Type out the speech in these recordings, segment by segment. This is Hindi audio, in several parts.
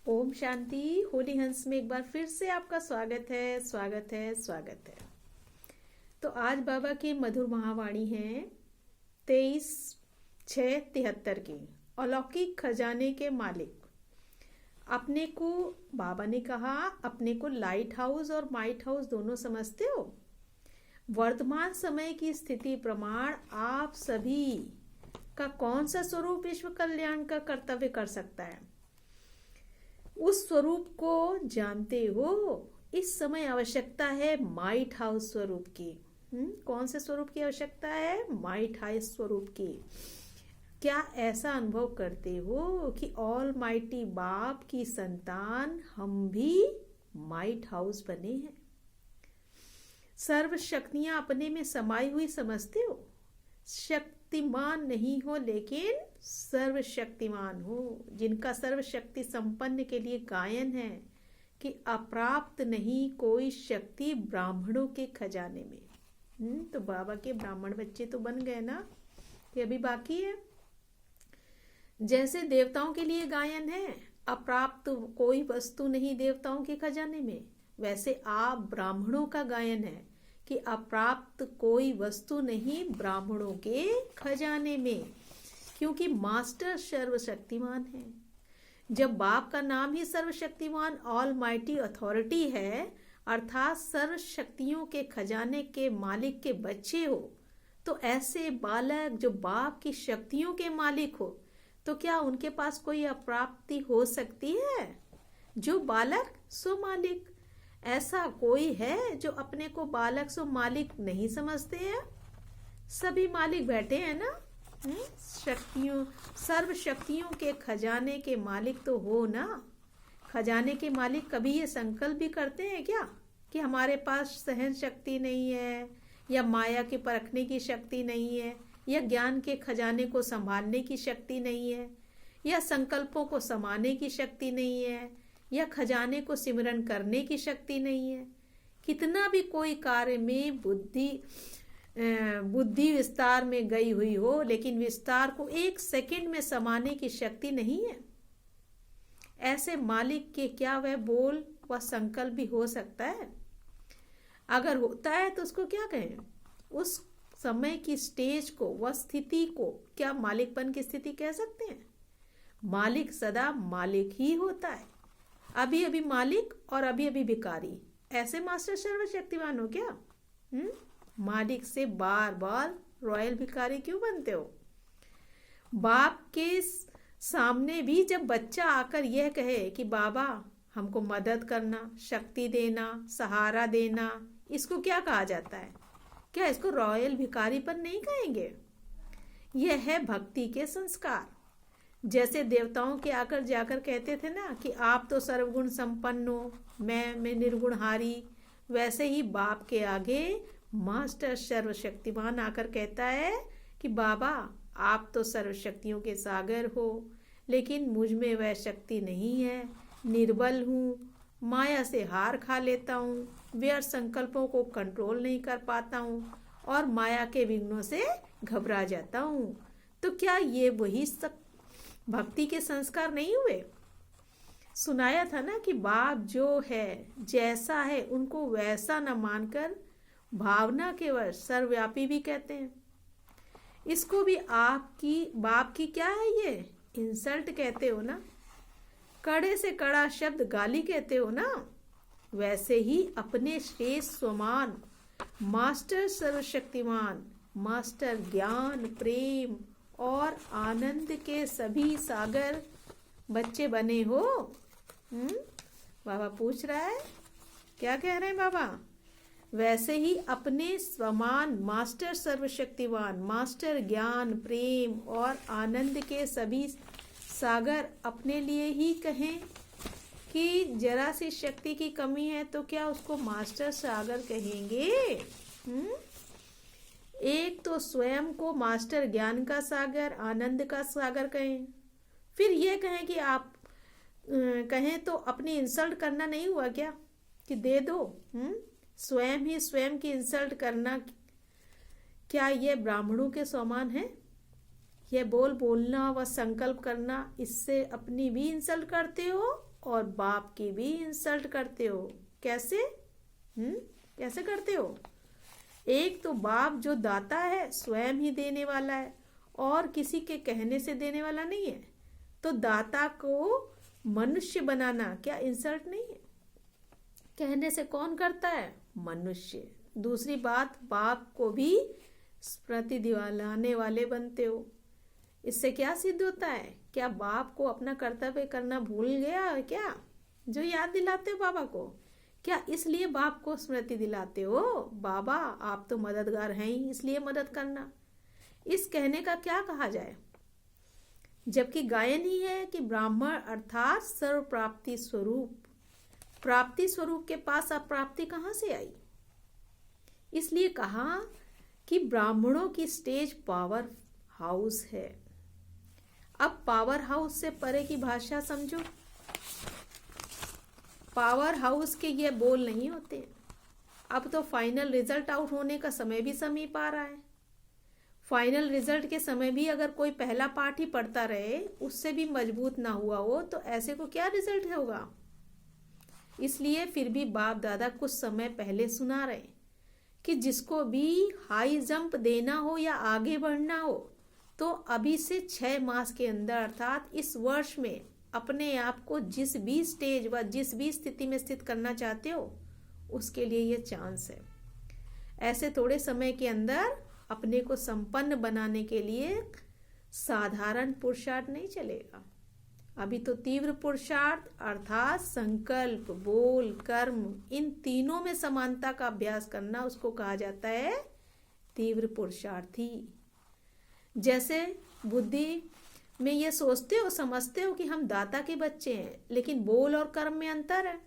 ओम शांति। होली हंस में एक बार फिर से आपका स्वागत है, स्वागत है, स्वागत है। तो आज बाबा की मधुर महावाणी है 23/6/73 की। अलौकिक खजाने के मालिक। अपने को बाबा ने कहा, अपने को लाइट हाउस और माइट हाउस दोनों समझते हो। वर्तमान समय की स्थिति प्रमाण आप सभी का कौन सा स्वरूप विश्व कल्याण का कर्तव्य कर सकता है, उस स्वरूप को जानते हो। इस समय आवश्यकता है माइट हाउस स्वरूप की। कौन से स्वरूप की आवश्यकता है? माइट हाउस स्वरूप की। क्या ऐसा अनुभव करते हो कि ऑल माइटी बाप की संतान हम भी माइट हाउस बने हैं? सर्व शक्तियां अपने में समाई हुई समझते हो। शक्तिमान नहीं हो लेकिन सर्वशक्तिमान हो, जिनका सर्वशक्ति संपन्न के लिए गायन है कि अप्राप्त नहीं कोई शक्ति ब्राह्मणों के खजाने में। तो बाबा के ब्राह्मण बच्चे तो बन गए ना, कि अभी बाकी है। जैसे देवताओं के लिए गायन है अप्राप्त कोई वस्तु नहीं देवताओं के खजाने में, वैसे आप ब्राह्मणों का गायन है कि अप्राप्त कोई वस्तु नहीं ब्राह्मणों के खजाने में, क्योंकि मास्टर सर्वशक्तिमान है। जब बाप का नाम ही सर्वशक्तिमान ऑल माइटी अथॉरिटी है, अर्थात सर्व शक्तियों के खजाने के मालिक के बच्चे हो, तो ऐसे बालक जो बाप की शक्तियों के मालिक हो, तो क्या उनके पास कोई अप्राप्ति हो सकती है? जो बालक सो मालिक। ऐसा कोई है जो अपने को बालक सो मालिक नहीं समझते हैं? सभी मालिक बैठे हैं ना। शक्तियों, सर्व शक्तियों के खजाने के मालिक तो हो ना। खजाने के मालिक कभी ये संकल्प भी करते हैं क्या कि हमारे पास सहन शक्ति नहीं है, या माया के परखने की शक्ति नहीं है, या ज्ञान के खजाने को संभालने की शक्ति नहीं है, या संकल्पों को समाने की शक्ति नहीं है, या खजाने को सिमरन करने की शक्ति नहीं है? कितना भी कोई कार्य में बुद्धि विस्तार में गई हुई हो, लेकिन विस्तार को एक सेकंड में समाने की शक्ति नहीं है। ऐसे मालिक के क्या वह बोल व संकल्प भी हो सकता है? अगर होता है तो उसको क्या कहें? उस समय की स्टेज को व स्थिति को क्या मालिकपन की स्थिति कह सकते हैं? मालिक सदा मालिक ही होता है। अभी अभी मालिक और अभी अभी भिखारी, ऐसे मास्टर सर्वशक्तिमान हो क्या? मालिक से बार बार रॉयल भिखारी क्यों बनते हो? बाप के सामने भी जब बच्चा आकर यह कहे कि बाबा हमको मदद करना, शक्ति देना, सहारा देना, इसको क्या कहा जाता है? क्या इसको रॉयल भिखारीपन नहीं कहेंगे? यह है भक्ति के संस्कार। जैसे देवताओं के आकर जाकर कहते थे ना कि आप तो सर्वगुण संपन्न हो, मैं निर्गुणहारी, वैसे ही बाप के आगे मास्टर सर्वशक्तिमान आकर कहता है कि बाबा आप तो सर्वशक्तियों के सागर हो, लेकिन मुझ में वह शक्ति नहीं है, निर्बल हूँ, माया से हार खा लेता हूँ, व्यर्थ संकल्पों को कंट्रोल नहीं कर पाता हूँ और माया के विघ्नों से घबरा जाता हूँ। तो क्या ये वही भक्ति के संस्कार नहीं हुए? सुनाया था ना कि बाप जो है जैसा है उनको वैसा न मानकर भावना के वश सर्वव्यापी भी कहते हैं। इसको भी आपकी बाप की क्या है, ये इंसल्ट कहते हो ना, कड़े से कड़ा शब्द गाली कहते हो ना। वैसे ही अपने श्रेष्ठ स्वमान मास्टर सर्वशक्तिमान, मास्टर ज्ञान, प्रेम और आनंद के सभी सागर बच्चे बने हो। बाबा पूछ रहा है, क्या कह रहे हैं बाबा? वैसे ही अपने समान मास्टर सर्वशक्तिवान, मास्टर ज्ञान, प्रेम और आनंद के सभी सागर अपने लिए ही कहें कि जरा सी शक्ति की कमी है तो क्या उसको मास्टर सागर कहेंगे? एक तो स्वयं को मास्टर ज्ञान का सागर, आनंद का सागर कहें, फिर ये कहें कि आप कहें तो अपनी इंसल्ट करना नहीं हुआ क्या कि दे दो? स्वयं ही स्वयं की इंसल्ट करना, क्या ये ब्राह्मणों के समान है? यह बोलना व संकल्प करना, इससे अपनी भी इंसल्ट करते हो और बाप की भी इंसल्ट करते हो। कैसे? कैसे करते हो? एक तो बाप जो दाता है स्वयं ही देने वाला है और किसी के कहने से देने वाला नहीं है, तो दाता को मनुष्य बनाना क्या इंसल्ट नहीं है? कहने से कौन करता है? मनुष्य। दूसरी बात, बाप को भी स्मृति दिलाने वाले बनते हो। इससे क्या सिद्ध होता है? क्या बाप को अपना कर्तव्य करना भूल गया है क्या, जो याद दिलाते हो बाबा को? क्या इसलिए बाप को स्मृति दिलाते हो? बाबा आप तो मददगार हैं ही, इसलिए मदद करना। इस कहने का क्या कहा जाए, जबकि गायन ही है कि ब्राह्मण अर्थात सर्व प्राप्ति स्वरूप, प्राप्ति स्वरूप के पास अप्राप्ति कहाँ से आई? इसलिए कहा कि ब्राह्मणों की स्टेज पावर हाउस है। अब पावर हाउस से परे की भाषा समझो। पावर हाउस के ये बोल नहीं होते। अब तो फाइनल रिजल्ट आउट होने का समय भी समीप आ रहा है। फाइनल रिजल्ट के समय भी अगर कोई पहला पार्ट ही पढ़ता रहे, उससे भी मजबूत ना हुआ हो, तो ऐसे को क्या रिजल्ट होगा? इसलिए फिर भी बाप दादा कुछ समय पहले सुना रहे कि जिसको भी हाई जंप देना हो या आगे बढ़ना हो, तो अभी से 6 मास के अंदर अर्थात इस वर्ष में अपने आप को जिस भी स्टेज व जिस भी स्थिति में स्थित करना चाहते हो, उसके लिए ये चांस है। ऐसे थोड़े समय के अंदर अपने को संपन्न बनाने के लिए साधारण पुरुषार्थ नहीं चलेगा। अभी तो तीव्र पुरुषार्थ अर्थात संकल्प, बोल, कर्म, इन तीनों में समानता का अभ्यास करना, उसको कहा जाता है तीव्र पुरुषार्थी। जैसे बुद्धि में ये सोचते हो, समझते हो कि हम दाता के बच्चे हैं, लेकिन बोल और कर्म में अंतर है।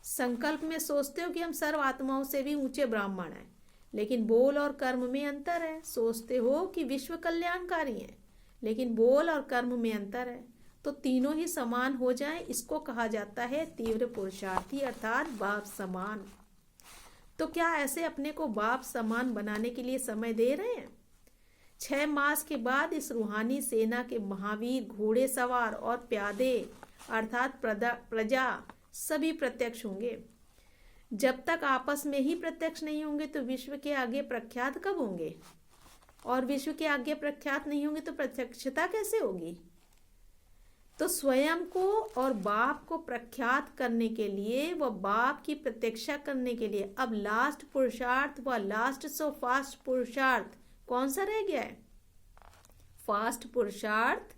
संकल्प में सोचते हो कि हम सर्व आत्माओं से भी ऊंचे ब्राह्मण हैं, लेकिन बोल और कर्म में अंतर है। सोचते हो कि विश्व कल्याणकारी हैं, लेकिन बोल और कर्म में अंतर है। तो तीनों ही समान हो जाएं, इसको कहा जाता है तीव्र पुरुषार्थी अर्थात बाप समान। तो क्या ऐसे अपने को बाप समान बनाने के लिए समय दे रहे हैं? 6 मास के बाद इस रूहानी सेना के महावीर, घोड़े सवार और प्यादे अर्थात प्रजा सभी प्रत्यक्ष होंगे। जब तक आपस में ही प्रत्यक्ष नहीं होंगे तो विश्व के आगे प्रख्यात कब होंगे? और विश्व के आगे प्रख्यात नहीं होंगे तो प्रत्यक्षता कैसे होगी? तो स्वयं को और बाप को प्रख्यात करने के लिए व बाप की प्रतीक्षा करने के लिए अब लास्ट पुरुषार्थ व लास्ट सो फास्ट पुरुषार्थ कौन सा रह गया है? फास्ट पुरुषार्थ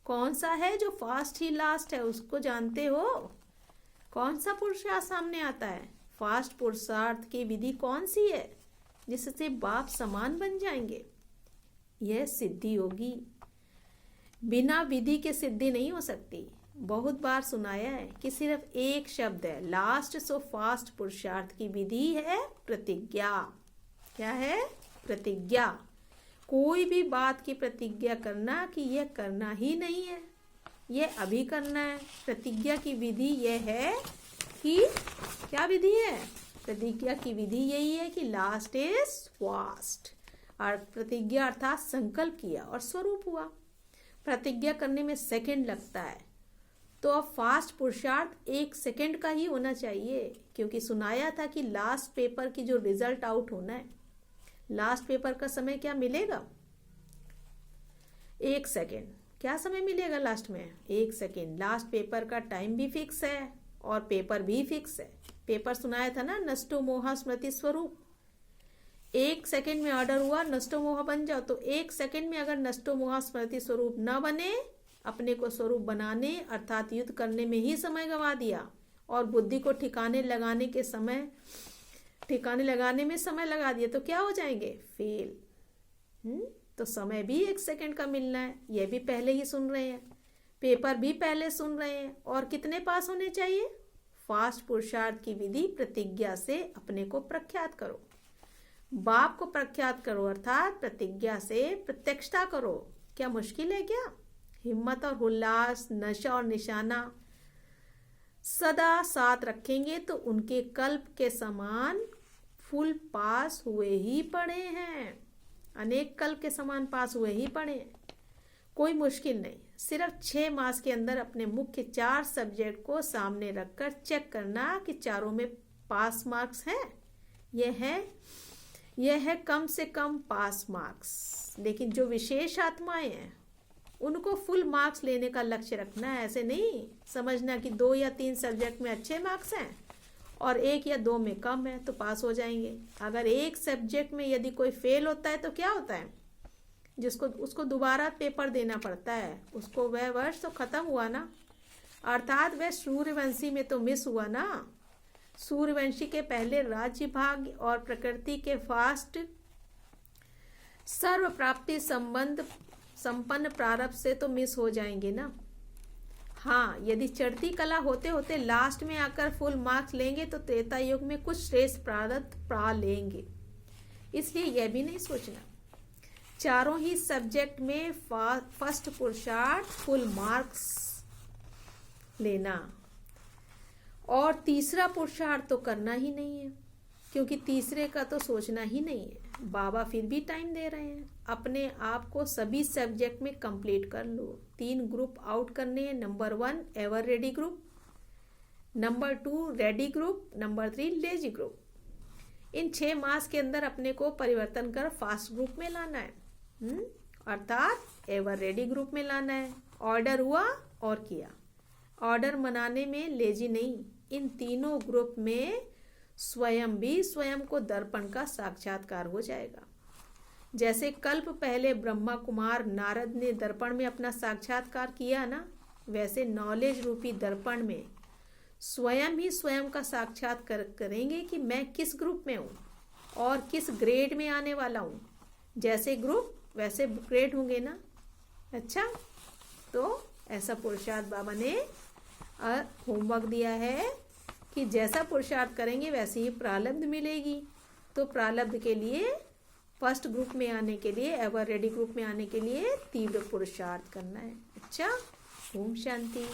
कौन सा है? जो फास्ट ही लास्ट है, उसको जानते हो? कौन सा पुरुषार्थ सामने आता है? फास्ट पुरुषार्थ की विधि कौन सी है जिससे बाप समान बन जाएंगे? यह सिद्धि होगी। बिना विधि के सिद्धि नहीं हो सकती। बहुत बार सुनाया है कि सिर्फ एक शब्द है, लास्ट सो फास्ट पुरुषार्थ की विधि है प्रतिज्ञा। क्या है? प्रतिज्ञा। कोई भी बात की प्रतिज्ञा करना कि यह करना ही नहीं है, यह अभी करना है। प्रतिज्ञा की विधि यह है कि क्या विधि है? प्रतिज्ञा की विधि यही है कि लास्ट इज फास्ट। और प्रतिज्ञा अर्थात संकल्प किया और स्वरूप हुआ। प्रतिज्ञा करने में सेकंड लगता है, तो अब फास्ट पुरुषार्थ 1 सेकंड का ही होना चाहिए, क्योंकि सुनाया था कि लास्ट पेपर की जो रिजल्ट आउट होना है, लास्ट पेपर का समय क्या मिलेगा? 1 सेकंड। क्या समय मिलेगा लास्ट में? 1 सेकंड। लास्ट पेपर का टाइम भी फिक्स है और पेपर भी फिक्स है। पेपर सुनाया था ना, नष्टो मोहा स्मृति स्वरूप। 1 सेकंड में ऑर्डर हुआ नष्टो मोहा बन जाओ, तो 1 सेकंड में अगर नष्टो मोहा स्मृति स्वरूप न बने, अपने को स्वरूप बनाने अर्थात युद्ध करने में ही समय गंवा दिया और बुद्धि को ठिकाने लगाने में समय लगा दिया, तो क्या हो जाएंगे? फेल। तो समय भी 1 सेकंड का मिलना है। यह भी पहले ही सुन रहे हैं, पेपर भी पहले सुन रहे हैं। और कितने पास होने चाहिए? फास्ट पुरुषार्थ की विधि प्रतिज्ञा से अपने को प्रख्यात करो, बाप को प्रख्यात करो अर्थात प्रतिज्ञा से प्रत्यक्षता करो। क्या मुश्किल है क्या? हिम्मत और उल्लास, नशा और निशाना सदा साथ रखेंगे तो उनके कल्प के समान फुल पास हुए ही पड़े हैं। अनेक कल्प के समान पास हुए ही पड़े हैं। कोई मुश्किल नहीं, सिर्फ 6 मास के अंदर अपने मुख्य 4 सब्जेक्ट को सामने रखकर चेक करना कि चारों में पास मार्क्स हैं। यह है कम से कम पास मार्क्स। लेकिन जो विशेष आत्माएं हैं उनको फुल मार्क्स लेने का लक्ष्य रखना है। ऐसे नहीं समझना कि 2 या 3 सब्जेक्ट में अच्छे मार्क्स हैं और 1 या 2 में कम है तो पास हो जाएंगे। अगर एक सब्जेक्ट में यदि कोई फेल होता है तो क्या होता है, उसको दोबारा पेपर देना पड़ता है, उसको वह वर्ष तो खत्म हुआ ना। अर्थात वह सूर्यवंशी में तो मिस हुआ ना। सूर्यवंशी के पहले राज्य भाग और प्रकृति के फास्ट सर्व प्राप्ति संपन्न प्रारंभ से तो मिस हो जाएंगे ना। हाँ, यदि चढ़ती कला होते होते लास्ट में आकर फुल मार्क्स लेंगे तो त्रेता युग में कुछ श्रेष्ठ प्रारब्ध पा लेंगे। इसलिए यह भी नहीं सोचना चारों ही सब्जेक्ट में फर्स्ट पुरुषार्थ फुल मार्क्स लेना और तीसरा पुरुषार्थ तो करना ही नहीं है, क्योंकि तीसरे का तो सोचना ही नहीं है। बाबा फिर भी टाइम दे रहे हैं, अपने आप को सभी सब्जेक्ट में कंप्लीट कर लो। 3 ग्रुप आउट करने हैं। Number 1 ever ready group, number 2 ready group, number 3 lazy group. इन 6 मास के अंदर अपने को परिवर्तन कर फास्ट ग्रुप में लाना है, अर्थात एवर रेडी ग्रुप में लाना है। ऑर्डर हुआ और किया, ऑर्डर मनाने में लेजी नहीं। इन तीनों ग्रुप में स्वयं भी स्वयं को दर्पण का साक्षात्कार हो जाएगा। जैसे कल्प पहले ब्रह्मा कुमार नारद ने दर्पण में अपना साक्षात्कार किया ना, वैसे नॉलेज रूपी दर्पण में स्वयं ही स्वयं का साक्षात्कार करेंगे कि मैं किस ग्रुप में हूँ और किस ग्रेड में आने वाला हूँ। जैसे ग्रुप वैसे ग्रेड होंगे ना। अच्छा, तो ऐसा पुरुषार्थ बाबा ने होमवर्क दिया है कि जैसा पुरुषार्थ करेंगे वैसे ही प्रारब्ध मिलेगी। तो प्रारब्ध के लिए फर्स्ट ग्रुप में आने के लिए, एवर रेडी ग्रुप में आने के लिए तीव्र पुरुषार्थ करना है। अच्छा, ओम शांति।